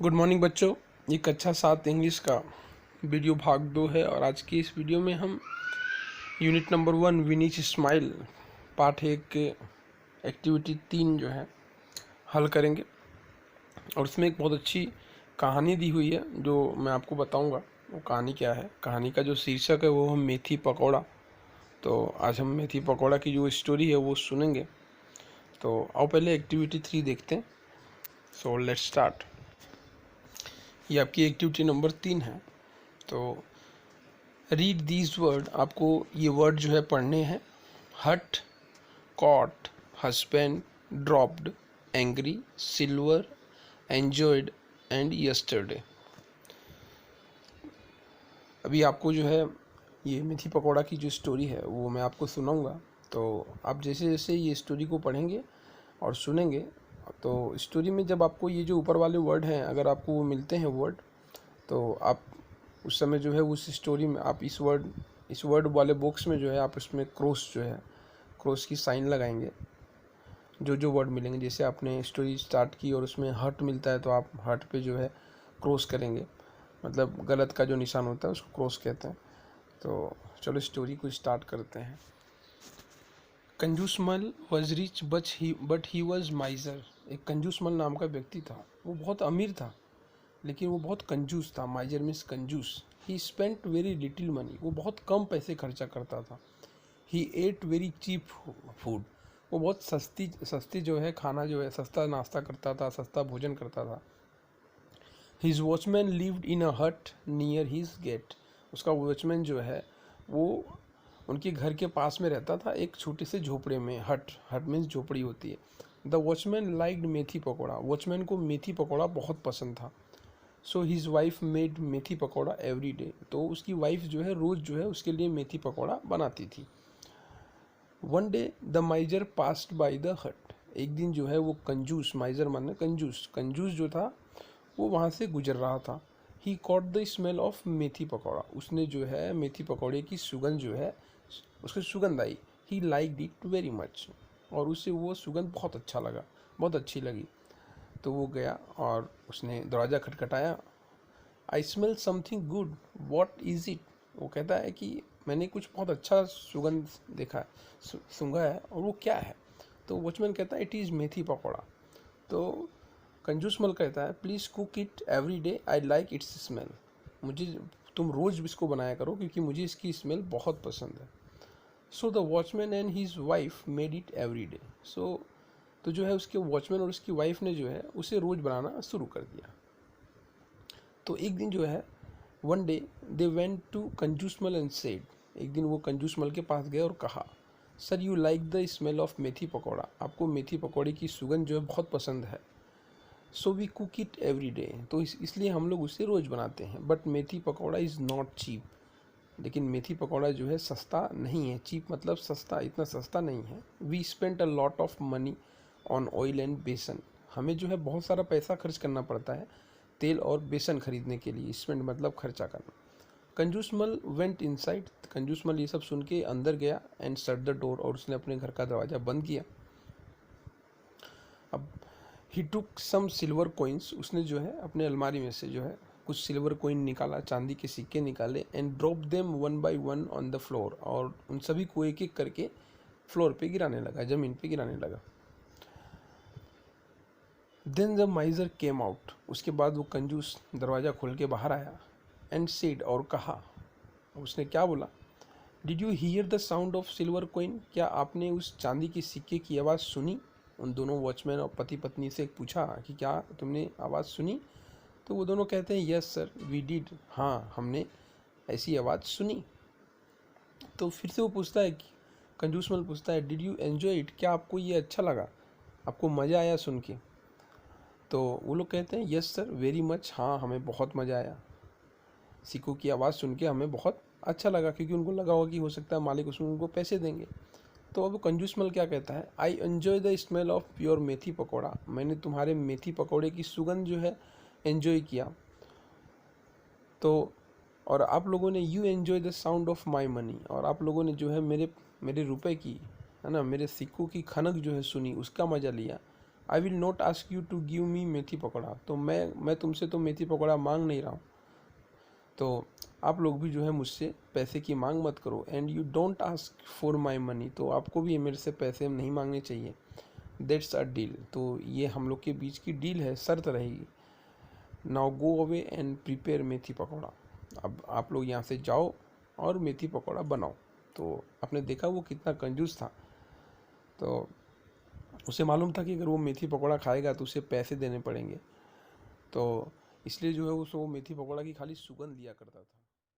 Good morning बच्चों। ये कक्षा 7 इंग्लिश का वीडियो भाग 2 है और आज की इस वीडियो में हम unit number 1 we need smile part 1 के एक्टिविटी 3 जो है हल करेंगे। और उसमें एक बहुत अच्छी कहानी दी हुई है जो मैं आपको बताऊंगा। वो कहानी क्या है, कहानी का जो शीर्षक है वो हम मेथी पकौड़ा। तो आज हम मेथी पकौड़ा की जो स्टोरी है वो सुनेंगे। तो आओ पहले एक्टिविटी 3 देखते हैं। So let's start. ये आपकी एक्टिविटी नंबर 3 है। तो रीड दीज वर्ड, आपको ये वर्ड जो है पढ़ने हैं। Hut, cot, husband, dropped, angry, silver, enjoyed and yesterday. अभी आपको जो है ये मेथी पकौड़ा की जो स्टोरी है वो मैं आपको सुनाऊंगा। तो आप जैसे जैसे ये स्टोरी को पढ़ेंगे और सुनेंगे तो स्टोरी में जब आपको ये जो ऊपर वाले वर्ड हैं अगर आपको वो मिलते हैं वर्ड, तो आप उस समय जो है उस स्टोरी में आप इस वर्ड वाले बॉक्स में जो है आप उसमें क्रॉस की साइन लगाएंगे। जो वर्ड मिलेंगे, जैसे आपने स्टोरी स्टार्ट की और उसमें हर्ट मिलता है तो आप हर्ट पे जो है क्रॉस करेंगे, मतलब गलत का जो निशान होता है उसको क्रॉस कहते हैं। तो चलो स्टोरी को स्टार्ट करते हैं। Kanjusmal was rich but he was miser. एक कंजूसमल नाम का व्यक्ति था, वो बहुत अमीर था लेकिन वो बहुत कंजूस था। माइजर मीन्स कंजूस। ही स्पेंट वेरी लिटिल मनी, वो बहुत कम पैसे खर्चा करता था। ही एट वेरी चीप फूड, वो बहुत सस्ती जो है खाना जो है सस्ता नाश्ता करता था, सस्ता भोजन करता था। हिज वॉचमैन लिव्ड इन अ हट नियर हिज गेट, उसका वॉचमैन जो है वो उनके घर के पास में रहता था, एक छोटे से झोपड़े में। हट मीन्स झोपड़ी होती है। The watchman liked methi pakora, watchman को मेथी पकौड़ा बहुत पसंद था। सो हिज वाइफ मेड मेथी पकौड़ा एवरी डे, तो उसकी वाइफ जो है रोज़ जो है उसके लिए मेथी पकौड़ा बनाती थी। One day the माइजर passed by the हट, एक दिन जो है वो कंजूस, माइजर माने कंजूस जो था वो वहाँ से गुजर रहा था। ही caught the smell of methi pakora, उसने जो है मेथी पकौड़े की सुगंध जो है उसकी सुगंध आई। He liked it very much, और उसे वो सुगंध बहुत अच्छा लगा, बहुत अच्छी लगी। तो वो गया और उसने दरवाज़ा खटखटाया। I smell something good, what is it. वो कहता है कि मैंने कुछ बहुत अच्छा सुगंध देखा है, सूंघा है, और वो क्या है। तो वॉचमैन कहता है इट इज़ मेथी पकौड़ा। तो कंजूसमल कहता है please cook it every day, I like it's smell, मुझे तुम रोज़ इसको बनाया करो क्योंकि मुझे इसकी स्मेल बहुत पसंद है। So the watchman and his wife made it every day. तो जो है उसके वॉचमैन और उसकी वाइफ ने जो है उसे रोज़ बनाना शुरू कर दिया। तो एक दिन जो है one day they went to Kanjusmal and said, एक दिन वो कंजूसमल के पास गए और कहा sir you like the smell of methi pakora, आपको मेथी पकौड़े की सुगंध जो है बहुत पसंद है। So we cook it every day, तो इसलिए हम लोग उसे रोज़ बनाते हैं। But methi pakoda is not cheap, लेकिन मेथी पकौड़ा जो है सस्ता नहीं है। चीप मतलब सस्ता, इतना सस्ता नहीं है। We spent a lot of money on oil and besan, हमें जो है बहुत सारा पैसा खर्च करना पड़ता है तेल और बेसन खरीदने के लिए। स्पेंड मतलब खर्चा करना। कंजूसमल वेंट इनसाइड, कंजूसमल ये सब सुन के अंदर गया एंड शट द डोर, और उसने अपने घर का दरवाज़ा बंद किया। अब ही टुक सम सिल्वर कोइंस, उसने जो है अपने अलमारी में से जो है कुछ सिल्वर कोइन निकाला, चांदी के सिक्के निकाले, and drop them one by one on the floor, और उन सभी को एक एक करके फ्लोर पे गिराने लगा, ज़मीन पे गिराने लगा। Then the miser came out, उसके बाद वो कंजूस दरवाज़ा खोल के बाहर आया। एंड सेड, और कहा, उसने क्या बोला, did you here the sound of silver coin, क्या आपने उस चांदी के सिक्के की आवाज़ सुनी। उन दोनों वॉचमैन और पति पत्नी से पूछा कि क्या तुमने आवाज़ सुनी। तो वो दोनों कहते हैं यस सर वी डिड, हाँ हमने ऐसी आवाज़ सुनी। तो फिर से वो पूछता है कि कंजूसमल पूछता है डिड यू एन्जॉय इट, क्या आपको ये अच्छा लगा, आपको मज़ा आया सुन के। तो वो लोग कहते हैं यस सर वेरी मच, हाँ हमें बहुत मज़ा आया, सिक्कों की आवाज़ सुन के हमें बहुत अच्छा लगा, क्योंकि उनको लगा होगा कि हो सकता है मालिक उसमें उनको पैसे देंगे। तो अब कंजूसमल क्या कहता है, I enjoy the smell of your methi pakora, मैंने तुम्हारे मेथी पकौड़े की सुगंध जो है एन्जॉय किया। तो और आप लोगों ने you enjoy the sound of my money, और आप लोगों ने जो है मेरे रुपए की, है ना, मेरे सिक्कों की खनक जो है सुनी, उसका मज़ा लिया। I will not ask you to give me methi pakora, तो मैं तुमसे तो मेथी पकौड़ा मांग नहीं रहा हूँ, तो आप लोग भी जो है मुझसे पैसे की मांग मत करो। And you don't ask for my money, तो आपको भी मेरे से पैसे नहीं मांगने चाहिए। दैट्स अ डील, तो ये हम लोग के बीच की डील है, शर्त रहेगी। Now go away and prepare methi pakora, अब आप लोग यहाँ से जाओ और मेथी पकौड़ा बनाओ। तो आपने देखा वो कितना कंजूस था, तो उसे मालूम था कि अगर वो मेथी पकौड़ा खाएगा तो उसे पैसे देने पड़ेंगे, तो इसलिए जो है वो मेथी पकौड़ा की खाली सुगंध लिया करता था।